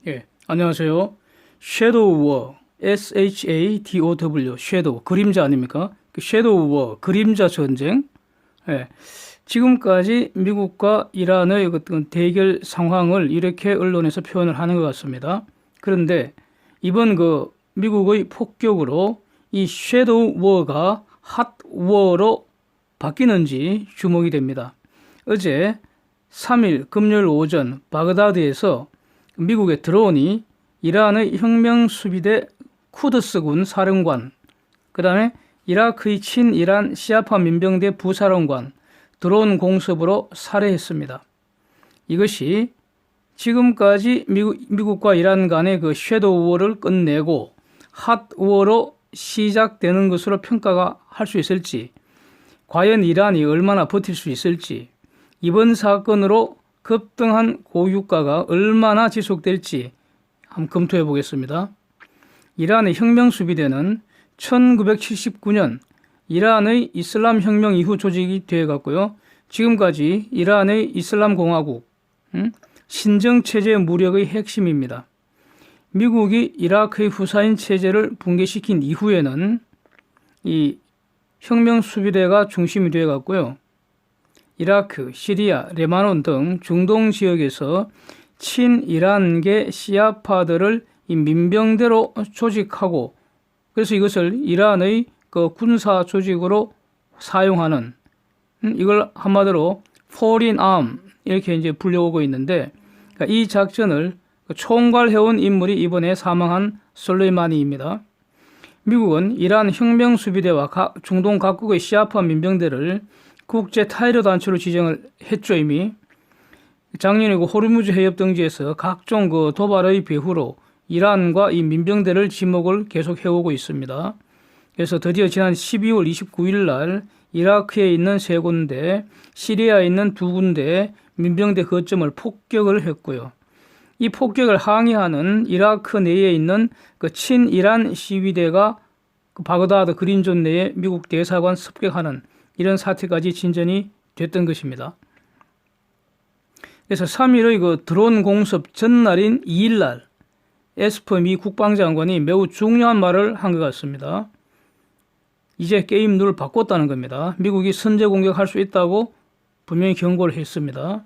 예, 안녕하세요. 섀도우 워, SHADOW, 섀도우, 그림자 아닙니까? 그 섀도우 워, 그림자 전쟁. 예, 지금까지 미국과 이란의 어떤 대결 상황을 이렇게 언론에서 표현을 하는 것 같습니다. 그런데 이번 미국의 폭격으로 이 섀도우 워가 핫 워로 바뀌는지 주목이 됩니다. 어제 3일 금요일 오전 바그다드에서 미국의 드론이 이란의 혁명수비대 쿠드스군 사령관, 그 다음에 이라크의 친이란 시아파 민병대 부사령관 드론 공습으로 살해했습니다. 이것이 지금까지 미국과 이란 간의 그 섀도우 워를 끝내고 핫 워로 시작되는 것으로 평가가 할 수 있을지, 과연 이란이 얼마나 버틸 수 있을지, 이번 사건으로 급등한 고유가가 얼마나 지속될지 한번 검토해 보겠습니다. 이란의 혁명수비대는 1979년 이란의 이슬람 혁명 이후 조직이 되어 갔고요. 지금까지 이란의 이슬람 공화국, 신정체제 무력의 핵심입니다. 미국이 이라크의 후사인 체제를 붕괴시킨 이후에는 이 혁명수비대가 중심이 되어 갔고요. 이라크, 시리아, 레바논 등 중동 지역에서 친이란계 시아파들을 이 민병대로 조직하고, 그래서 이것을 이란의 그 군사 조직으로 사용하는, 이걸 한마디로 foreign arm 이렇게 이제 불려오고 있는데, 그러니까 이 작전을 총괄해온 인물이 이번에 사망한 솔레이마니입니다. 미국은 이란 혁명수비대와 중동 각국의 시아파 민병대를 국제 타이러 단체로 지정을 했죠. 이미 작년에 호르무즈 해협 등지에서 각종 도발의 배후로 이란과 이 민병대를 지목을 계속 해오고 있습니다. 그래서 드디어 지난 12월 29일 날 이라크에 있는 3군데, 시리아에 있는 2군데 민병대 거점을 폭격을 했고요. 이 폭격을 항의하는 이라크 내에 있는 그 친이란 시위대가 바그다드 그린존 내에 미국 대사관 습격하는 이런 사태까지 진전이 됐던 것입니다. 그래서 3일의 드론 공습 전날인 2일날 에스퍼 미 국방장관이 매우 중요한 말을 한 것 같습니다. 이제 게임 룰을 바꿨다는 겁니다. 미국이 선제 공격할 수 있다고 분명히 경고를 했습니다.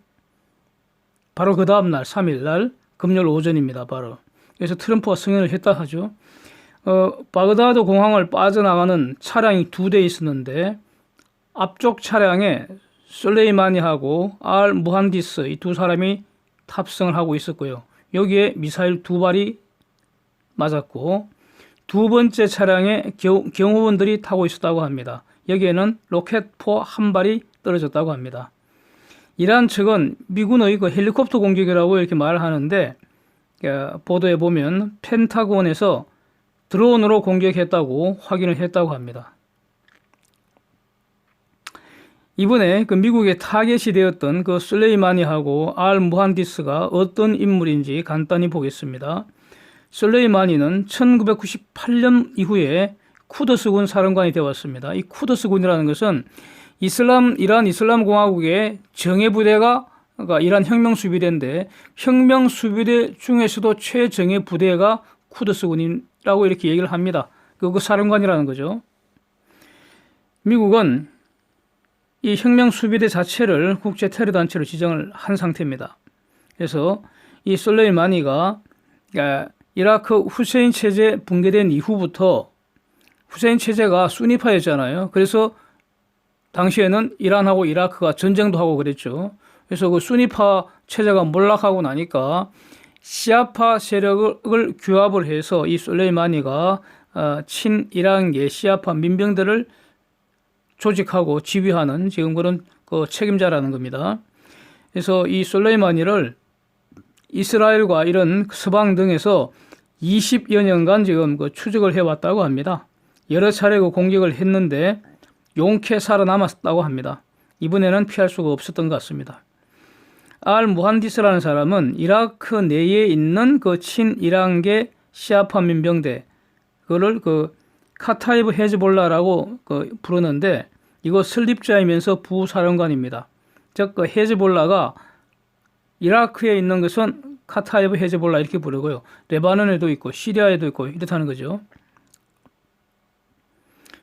바로 그 다음날 3일날 금요일 오전입니다. 바로. 그래서 트럼프가 승인을 했다 하죠. 바그다드 공항을 빠져나가는 차량이 2대 있었는데 앞쪽 차량에 솔레이마니하고 알 무한디스 이 2사람이 탑승을 하고 있었고요. 여기에 미사일 2발이 맞았고, 두 번째 차량에 경호원들이 타고 있었다고 합니다. 여기에는 로켓포 1발이 떨어졌다고 합니다. 이란 측은 미군의 헬리콥터 공격이라고 이렇게 말을 하는데, 보도에 보면 펜타곤에서 드론으로 공격했다고 확인을 했다고 합니다. 이번에 미국의 타겟이 되었던 솔레이마니하고 알 무한디스가 어떤 인물인지 간단히 보겠습니다. 솔레이마니는 1998년 이후에 쿠드스군 사령관이 되었습니다. 이 쿠드스군이라는 것은 이란 이슬람 공화국의 정예부대가, 그러니까 이란 혁명수비대인데, 혁명수비대 중에서도 최정예 부대가 쿠드스군이라고 이렇게 얘기를 합니다. 그 사령관이라는 거죠. 미국은 이 혁명수비대 자체를 국제 테러 단체로 지정을 한 상태입니다. 그래서 이 솔레이마니가 이라크 후세인 체제 붕괴된 이후부터, 후세인 체제가 수니파였잖아요. 그래서 당시에는 이란하고 이라크가 전쟁도 하고 그랬죠. 그래서 그 수니파 체제가 몰락하고 나니까 시아파 세력을 규합을 해서 이 솔레이마니가 친이란계 시아파 민병대를 조직하고 지휘하는 지금 그런 책임자라는 겁니다. 그래서 이 솔레이마니를 이스라엘과 이런 서방 등에서 20여 년간 지금 추적을 해왔다고 합니다. 여러 차례 공격을 했는데 용케 살아남았다고 합니다. 이번에는 피할 수가 없었던 것 같습니다. 알 무한디스라는 사람은 이라크 내에 있는 친이란계 시아파 민병대, 그거를 카타이브 헤즈볼라라고 부르는데, 이거 설립자이면서 부사령관입니다. 즉 헤즈볼라가 이라크에 있는 것은 카타이브 헤즈볼라 이렇게 부르고요. 레바논에도 있고 시리아에도 있고 이렇다는 거죠.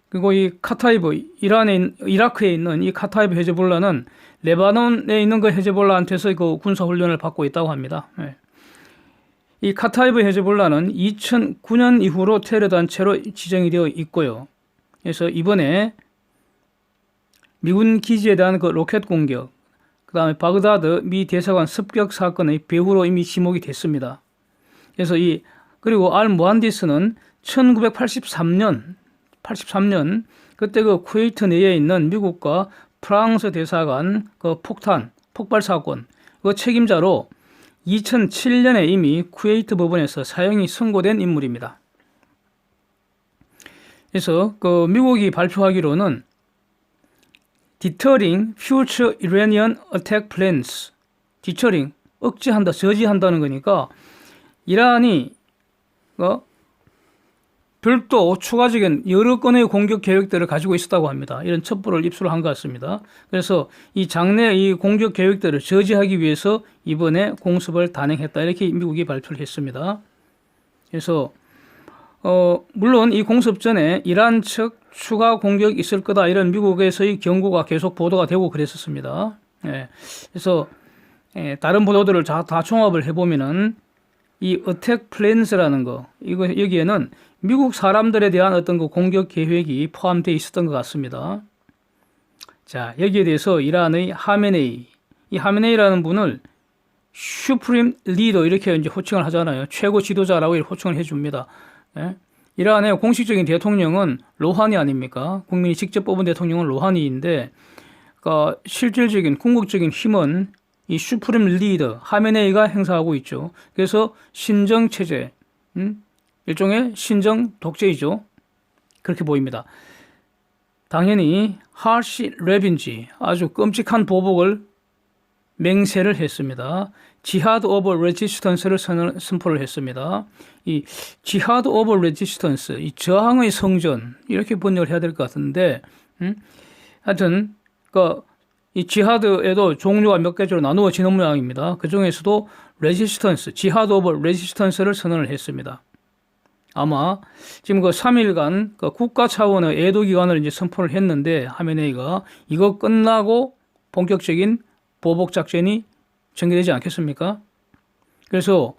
그리고 이 카타이브, 이라크에 있는 이 카타이브 헤즈볼라는 레바논에 있는 그 헤즈볼라한테서 그 군사훈련을 받고 있다고 합니다. 네. 이 카타이브 헤즈볼라는 2009년 이후로 테러단체로 지정이 되어 있고요. 그래서 이번에 미군 기지에 대한 그 로켓 공격, 그 다음에 바그다드 미 대사관 습격 사건의 배후로 이미 지목이 됐습니다. 그래서 그리고 알 무한디스는 1983년 그때 그 쿠웨이트 내에 있는 미국과 프랑스 대사관 그 폭발 사건 그 책임자로 2007년에 이미 쿠웨이트 법원에서 사형이 선고된 인물입니다. 그래서 그 미국이 발표하기로는 Deterring Future Iranian Attack Plans, Deterring, 억제한다, 저지한다는 거니까 이란이 별도 추가적인 여러 건의 공격 계획들을 가지고 있었다고 합니다. 이런 첩보를 입수를 한 것 같습니다. 그래서 이 장내 이 공격 계획들을 저지하기 위해서 이번에 공습을 단행했다. 이렇게 미국이 발표를 했습니다. 그래서 물론 이 공습 전에 이란 측 추가 공격이 있을 거다 이런 미국에서의 경고가 계속 보도가 되고 그랬었습니다. 예, 그래서 다른 보도들을 다 종합을 해보면은 이 어택 플랜스라는 거 여기에는 미국 사람들에 대한 어떤 그 공격 계획이 포함되어 있었던 것 같습니다. 자, 여기에 대해서 이란의 하메네이, 이 하메네이라는 분을 슈프림 리더 이렇게 이제 호칭을 하잖아요. 최고 지도자라고 이렇게 호칭을 해줍니다. 예? 이란의 공식적인 대통령은 로하니 아닙니까? 국민이 직접 뽑은 대통령은 로하니인데, 그러니까 실질적인 궁극적인 힘은 이 슈프림 리더 하메네이가 행사하고 있죠. 그래서 신정 체제, 일종의 신정 독재이죠. 그렇게 보입니다. 당연히 하시 레빈지, 아주 끔찍한 보복을 맹세를 했습니다. 지하드 오버 레지스턴스를 선포를 했습니다. 이 지하드 오버 레지스턴스, 이 저항의 성전 이렇게 번역을 해야 될 것 같은데, 하여튼 이 지하드에도 종류가 몇 가지로 나누어지는 모양입니다. 그 중에서도 레지스턴스, 지하드 오버 레지스턴스를 선언을 했습니다. 아마 지금 그 3일간 그 국가 차원의 애도 기간을 이제 선포를 했는데 하메네이가 이거 끝나고 본격적인 보복 작전이 전개되지 않겠습니까? 그래서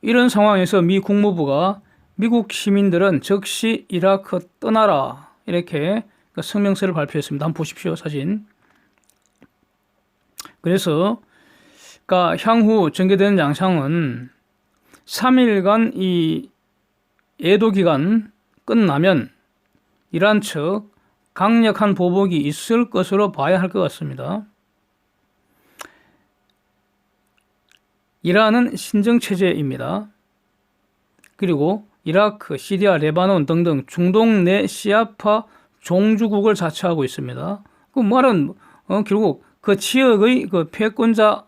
이런 상황에서 미 국무부가 미국 시민들은 즉시 이라크 떠나라 이렇게 그 성명서를 발표했습니다. 한번 보십시오, 사진. 그래서 향후 전개되는 양상은 3일간 이 애도 기간 끝나면 이란 측 강력한 보복이 있을 것으로 봐야 할 것 같습니다. 이란은 신정체제입니다. 그리고 이라크, 시리아, 레바논 등등 중동 내 시아파 종주국을 자처하고 있습니다. 그 말은 결국 그 지역의 그 패권자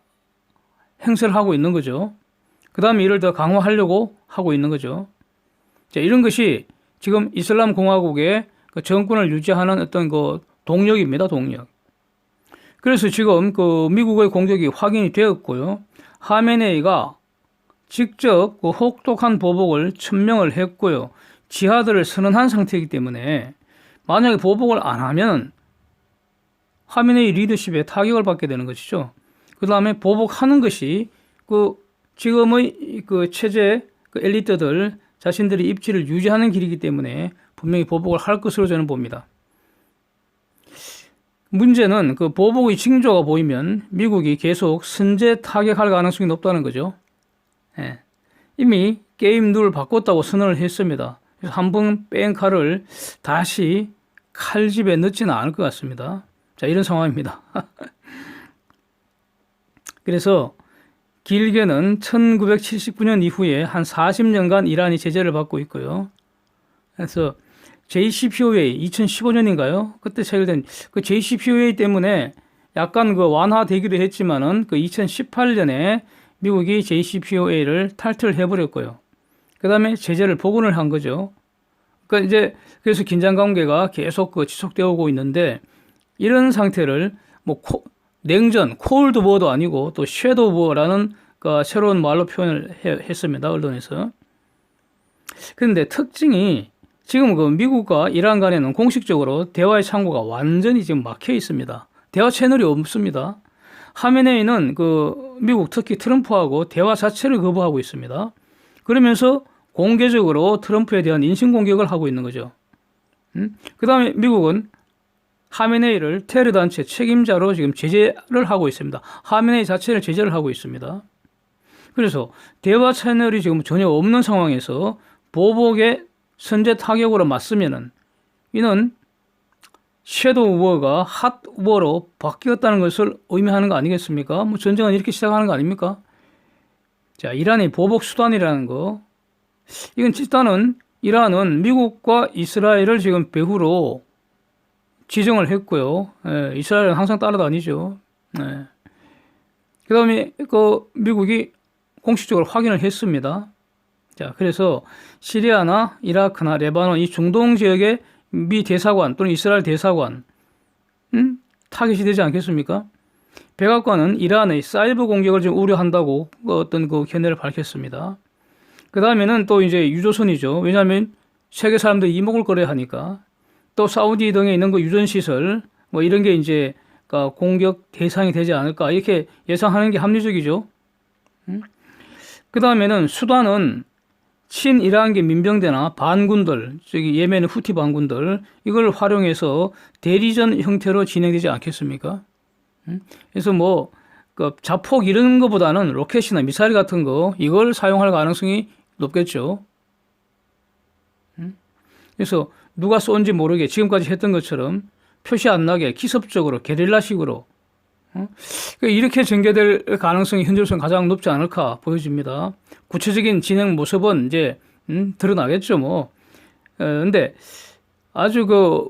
행세를 하고 있는 거죠. 그 다음에 이를 더 강화하려고 하고 있는 거죠. 자, 이런 것이 지금 이슬람 공화국의 그 정권을 유지하는 어떤 그 동력입니다, 동력. 그래서 지금 그 미국의 공격이 확인이 되었고요. 하메네이가 직접 그 혹독한 보복을 천명을 했고요. 지하드를 선언한 상태이기 때문에 만약에 보복을 안 하면 하메네이 리더십에 타격을 받게 되는 것이죠. 그 다음에 보복하는 것이 그 지금의 그 체제 그 엘리트들 자신들의 입지를 유지하는 길이기 때문에 분명히 보복을 할 것으로 저는 봅니다. 문제는 그 보복의 징조가 보이면 미국이 계속 선제 타격할 가능성이 높다는 거죠. 예. 이미 게임 룰을 바꿨다고 선언을 했습니다. 그래서 한 번 뺀 칼을 다시 칼집에 넣지는 않을 것 같습니다. 자, 이런 상황입니다. 그래서 길게는 1979년 이후에 한 40년간 이란이 제재를 받고 있고요. 그래서 JCPOA 2015년인가요? 그때 체결된 그 JCPOA 때문에 약간 그 완화되기도 했지만은 그 2018년에 미국이 JCPOA를 탈퇴를 해버렸고요. 그 다음에 제재를 복원을 한 거죠. 그러니까 이제 그래서 긴장 관계가 계속 그 지속되어 오고 있는데 이런 상태를 뭐 냉전, 콜드 워도 아니고 또 섀도우 워라는 새로운 말로 표현을 했습니다. 언론에서. 그런데 특징이 지금 그 미국과 이란 간에는 공식적으로 대화의 창구가 완전히 지금 막혀 있습니다. 대화 채널이 없습니다. 하메네이는 그 미국 특히 트럼프하고 대화 자체를 거부하고 있습니다. 그러면서 공개적으로 트럼프에 대한 인신공격을 하고 있는 거죠. 그 다음에 미국은 하메네이를 테러 단체 책임자로 지금 제재를 하고 있습니다. 하메네이 자체를 제재를 하고 있습니다. 그래서 대화 채널이 지금 전혀 없는 상황에서 보복의 선제 타격으로 맞서면은 이는 섀도우 워가 핫 워로 바뀌었다는 것을 의미하는 거 아니겠습니까? 뭐 전쟁은 이렇게 시작하는 거 아닙니까? 자, 이란의 보복 수단이라는 거. 이건 일단은 이란은 미국과 이스라엘을 지금 배후로 지정을 했고요. 이스라엘은 항상 따라다니죠. 그 다음에 그 미국이 공식적으로 확인을 했습니다. 자, 그래서 시리아나 이라크나 레바논 이 중동 지역의 미 대사관 또는 이스라엘 대사관 타깃이 되지 않겠습니까? 백악관은 이란의 사이버 공격을 지금 우려한다고 어떤 그 견해를 밝혔습니다. 그 다음에는 또 이제 유조선이죠. 왜냐하면 세계 사람들이 이목을 끌어야 하니까. 또 사우디 등에 있는 그 유전시설 뭐 이런 게 이제 공격 대상이 되지 않을까 이렇게 예상하는 게 합리적이죠. 그 다음에는 수단은 친이란계 민병대나 반군들, 저기 예멘의 후티 반군들 이걸 활용해서 대리전 형태로 진행되지 않겠습니까? 그래서 뭐 그 자폭 이런 거보다는 로켓이나 미사일 같은 거 이걸 사용할 가능성이 높겠죠. 그래서 누가 쏜지 모르게 지금까지 했던 것처럼 표시 안 나게 기습적으로 게릴라식으로 이렇게 전개될 가능성이 현재로서는 가장 높지 않을까 보여집니다. 구체적인 진행 모습은 이제 드러나겠죠, 뭐. 근데 아주 그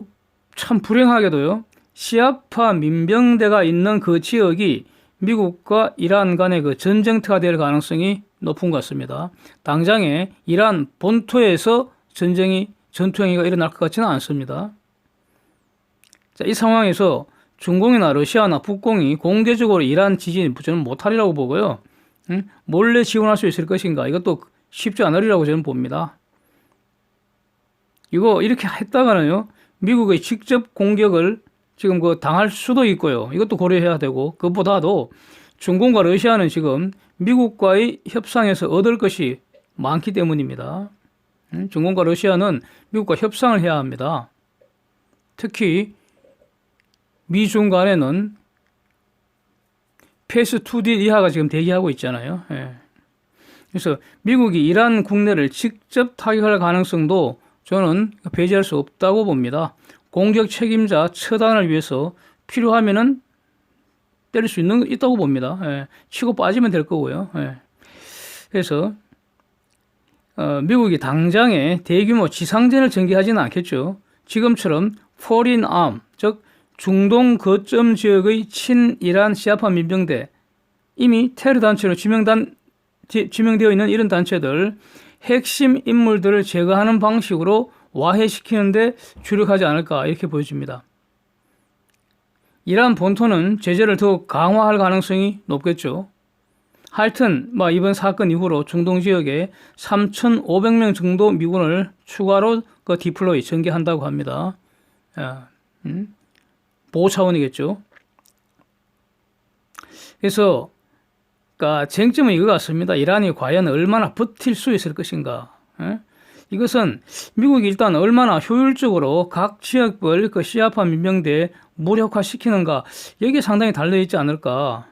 참 불행하게도요. 시아파 민병대가 있는 그 지역이 미국과 이란 간의 그 전쟁터가 될 가능성이 높은 것 같습니다. 당장에 이란 본토에서 전투행위가 일어날 것 같지는 않습니다. 자, 이 상황에서 중공이나 러시아나 북공이 공개적으로 이란 지지는 저는 못하리라고 보고요. 몰래 지원할 수 있을 것인가? 이것도 쉽지 않으리라고 저는 봅니다. 이거 이렇게 했다가는요, 미국의 직접 공격을 지금 그 당할 수도 있고요. 이것도 고려해야 되고, 그것보다도 중공과 러시아는 지금 미국과의 협상에서 얻을 것이 많기 때문입니다. 중공과 러시아는 미국과 협상을 해야 합니다. 특히 미중 간에는 페이스 2딜 이하가 지금 대기하고 있잖아요. 그래서 미국이 이란 국내를 직접 타격할 가능성도 저는 배제할 수 없다고 봅니다. 공격 책임자 처단을 위해서 필요하면은 때릴 수 있다고 봅니다. 치고 빠지면 될 거고요. 그래서 미국이 당장에 대규모 지상전을 전개하지는 않겠죠. 지금처럼 foreign arm, 즉 중동 거점 지역의 친이란 시아파 민병대, 이미 테러 단체로 지명되어 있는 이런 단체들 핵심 인물들을 제거하는 방식으로 와해시키는데 주력하지 않을까 이렇게 보여집니다. 이란 본토는 제재를 더욱 강화할 가능성이 높겠죠. 하여튼 이번 사건 이후로 중동 지역에 3,500명 정도 미군을 추가로 디플로이 전개한다고 합니다. 보호 차원이겠죠. 그래서 쟁점은 이거 같습니다. 이란이 과연 얼마나 버틸 수 있을 것인가. 이것은 미국이 일단 얼마나 효율적으로 각 지역별 시아파 민병대 무력화시키는가, 여기에 상당히 달려있지 않을까.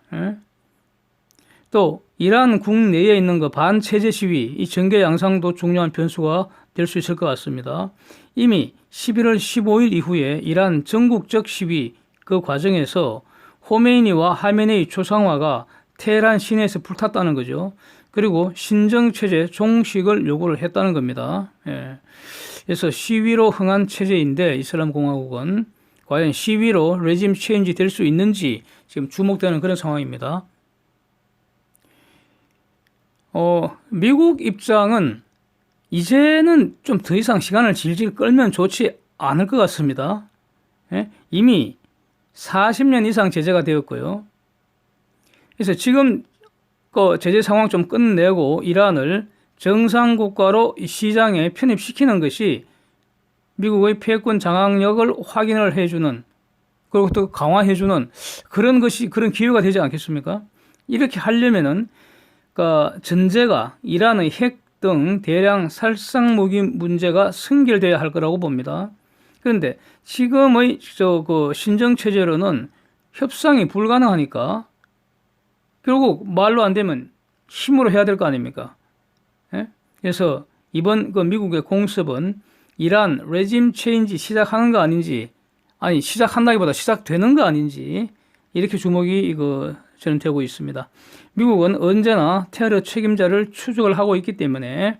또 이란 국내에 있는 반체제 시위, 이 전개 양상도 중요한 변수가 될 수 있을 것 같습니다. 이미 11월 15일 이후에 이란 전국적 시위 그 과정에서 호메이니와 하메네이 초상화가 테헤란 시내에서 불탔다는 거죠. 그리고 신정체제 종식을 요구를 했다는 겁니다. 그래서 시위로 흥한 체제인데 이슬람 공화국은 과연 시위로 레짐 체인지 될 수 있는지 지금 주목되는 그런 상황입니다. 미국 입장은 이제는 좀 더 이상 시간을 질질 끌면 좋지 않을 것 같습니다. 이미 40년 이상 제재가 되었고요. 그래서 지금 그 제재 상황 좀 끝내고 이란을 정상 국가로 시장에 편입시키는 것이 미국의 패권 장악력을 확인을 해주는, 그리고 또 강화해주는 그런 것이, 그런 기회가 되지 않겠습니까? 이렇게 하려면은 그 전제가 이란의 핵 등 대량 살상 무기 문제가 승결돼야 할 거라고 봅니다. 그런데 지금의 그 신정 체제로는 협상이 불가능하니까 결국 말로 안 되면 힘으로 해야 될 거 아닙니까? 예? 그래서 이번 그 미국의 공습은 이란 레짐 체인지 시작하는 거 아닌지, 아니 시작한다기보다 시작되는 거 아닌지, 이렇게 주목이 저는 되고 있습니다. 미국은 언제나 테러 책임자를 추적을 하고 있기 때문에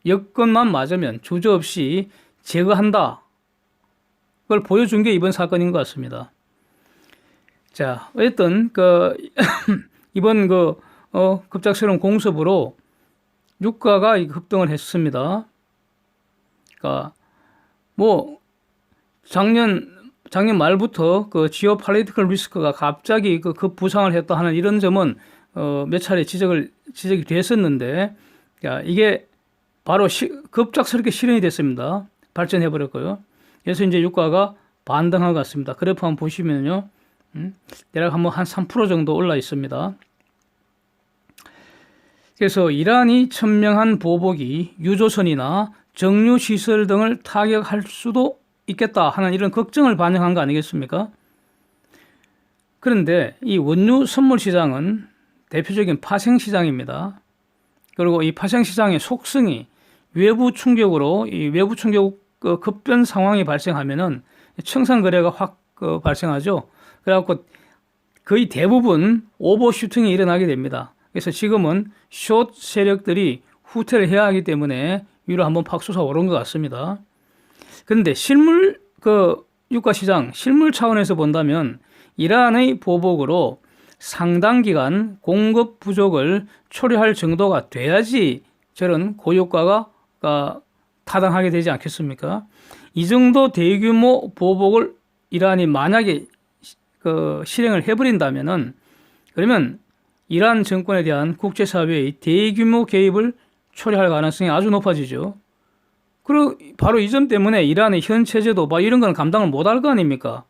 여건만 맞으면 주저없이 제거한다, 그걸 보여준 게 이번 사건인 것 같습니다. 자, 어쨌든 이번 급작스러운 공습으로 유가가 급등을 했습니다. 그러니까 뭐 작년 말부터 그 지오폴리티컬 리스크가 갑자기 급 부상을 했다 하는 이런 점은 몇 차례 지적이 됐었는데, 이게 바로 급작스럽게 실현이 됐습니다. 발전해 버렸고요. 그래서 이제 유가가 반등한 것 같습니다. 그래프 한번 보시면요, 대략 한번 한 3% 정도 올라 있습니다. 그래서 이란이 천명한 보복이 유조선이나 정유시설 등을 타격할 수도 있겠다 하는 이런 걱정을 반영한 거 아니겠습니까? 그런데 이 원유 선물 시장은 대표적인 파생 시장입니다. 그리고 이 파생 시장의 속성이 외부 충격 급변 상황이 발생하면은 청산 거래가 확 발생하죠. 그래갖고 거의 대부분 오버슈팅이 일어나게 됩니다. 그래서 지금은 숏 세력들이 후퇴를 해야 하기 때문에 위로 한번 팍 솟아 오른 것 같습니다. 그런데 실물 유가 시장 실물 차원에서 본다면 이란의 보복으로 상당 기간 공급 부족을 초래할 정도가 돼야지 저런 고유가가 타당하게 되지 않겠습니까? 이 정도 대규모 보복을 이란이 만약에 실행을 해버린다면은, 그러면 이란 정권에 대한 국제사회의 대규모 개입을 초래할 가능성이 아주 높아지죠. 그리고 바로 이 점 때문에 이란의 현 체제도 이런 건 감당을 못할 거 아닙니까?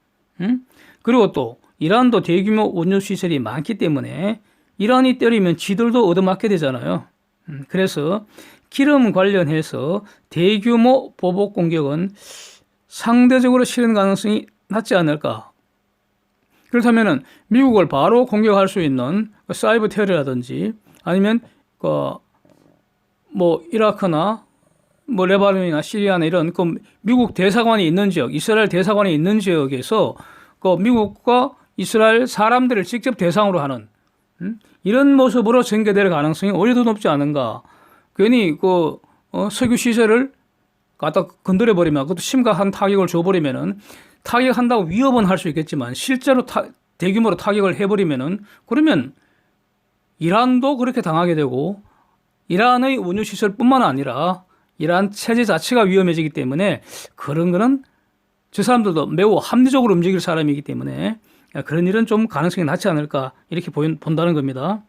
그리고 또 이란도 대규모 원유 시설이 많기 때문에 이란이 때리면 지들도 얻어맞게 되잖아요. 그래서 기름 관련해서 대규모 보복 공격은 상대적으로 실현 가능성이 낮지 않을까. 그렇다면은 미국을 바로 공격할 수 있는 사이버 테러라든지 아니면 이라크나 레바논이나 시리아나 이런 미국 대사관이 있는 지역, 이스라엘 대사관이 있는 지역에서 미국과 이스라엘 사람들을 직접 대상으로 하는 이런 모습으로 전개될 가능성이 오히려 더 높지 않은가. 괜히 석유 시설을 갖다 건드려 버리면, 그것도 심각한 타격을 줘버리면은, 타격한다고 위협은 할 수 있겠지만 실제로 대규모로 타격을 해버리면은, 그러면 이란도 그렇게 당하게 되고 이란의 원유 시설뿐만 아니라 이란 체제 자체가 위험해지기 때문에, 그런 거는 저 사람들도 매우 합리적으로 움직일 사람이기 때문에 그런 일은 좀 가능성이 낮지 않을까, 이렇게 본다는 겁니다.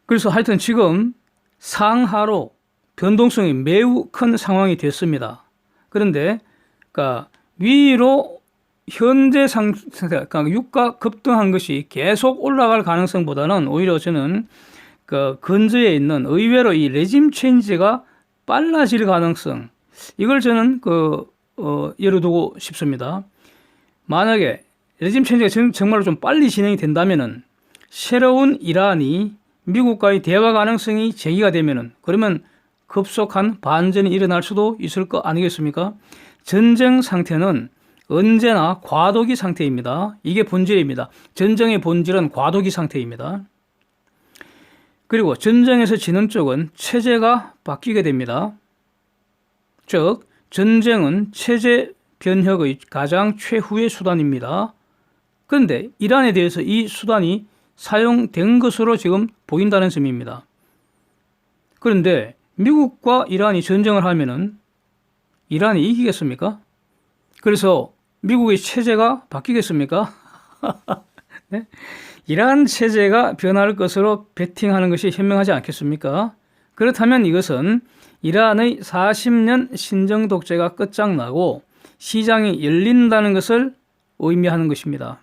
그래서 하여튼 지금 상하로 변동성이 매우 큰 상황이 됐습니다. 그런데 위로 현재 상태, 유가 급등한 것이 계속 올라갈 가능성보다는 오히려 저는 근저에 있는 의외로 이 레짐 체인지가 빨라질 가능성, 이걸 저는 열어두고 싶습니다. 만약에 레짐 체인지가 정말로 좀 빨리 진행이 된다면은, 새로운 이란이 미국과의 대화 가능성이 제기가 되면은, 그러면 급속한 반전이 일어날 수도 있을 거 아니겠습니까? 전쟁 상태는 언제나 과도기 상태입니다. 이게 본질입니다. 전쟁의 본질은 과도기 상태입니다. 그리고 전쟁에서 지는 쪽은 체제가 바뀌게 됩니다. 즉, 전쟁은 체제 변혁의 가장 최후의 수단입니다. 그런데 이란에 대해서 이 수단이 사용된 것으로 지금 보인다는 점입니다. 그런데 미국과 이란이 전쟁을 하면은 이란이 이기겠습니까? 그래서 미국의 체제가 바뀌겠습니까? 네? 이러한 체제가 변할 것으로 베팅하는 것이 현명하지 않겠습니까? 그렇다면 이것은 이란의 40년 신정 독재가 끝장나고 시장이 열린다는 것을 의미하는 것입니다.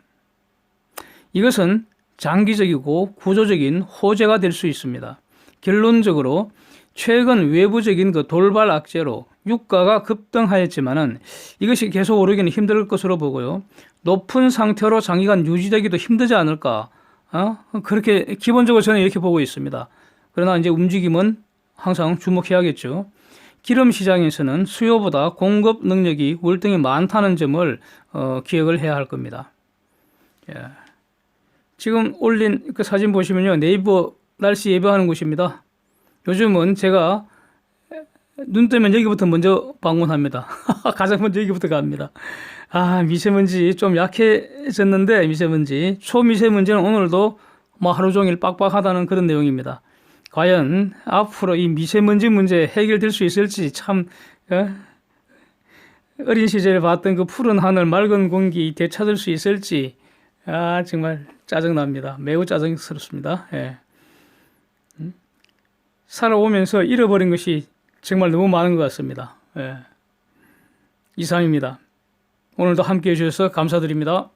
이것은 장기적이고 구조적인 호재가 될 수 있습니다. 결론적으로 최근 외부적인 그 돌발 악재로 유가가 급등하였지만은 이것이 계속 오르기는 힘들 것으로 보고요. 높은 상태로 장기간 유지되기도 힘들지 않을까? 그렇게 기본적으로 저는 이렇게 보고 있습니다. 그러나 이제 움직임은 항상 주목해야겠죠. 기름 시장에서는 수요보다 공급 능력이 월등히 많다는 점을 기억을 해야 할 겁니다. 예. 지금 올린 그 사진 보시면요, 네이버 날씨 예보하는 곳입니다. 요즘은 제가 눈 뜨면 여기부터 먼저 방문합니다. 가장 먼저 여기부터 갑니다. 미세먼지 좀 약해졌는데, 미세먼지 초미세먼지는 오늘도 뭐 하루 종일 빡빡하다는 그런 내용입니다. 과연 앞으로 이 미세먼지 문제 해결될 수 있을지, 참 어린 시절에 봤던 그 푸른 하늘 맑은 공기 되찾을 수 있을지 정말 짜증납니다. 매우 짜증스럽습니다. 예. 살아오면서 잃어버린 것이 정말 너무 많은 것 같습니다. 예. 이상입니다. 오늘도 함께해 주셔서 감사드립니다.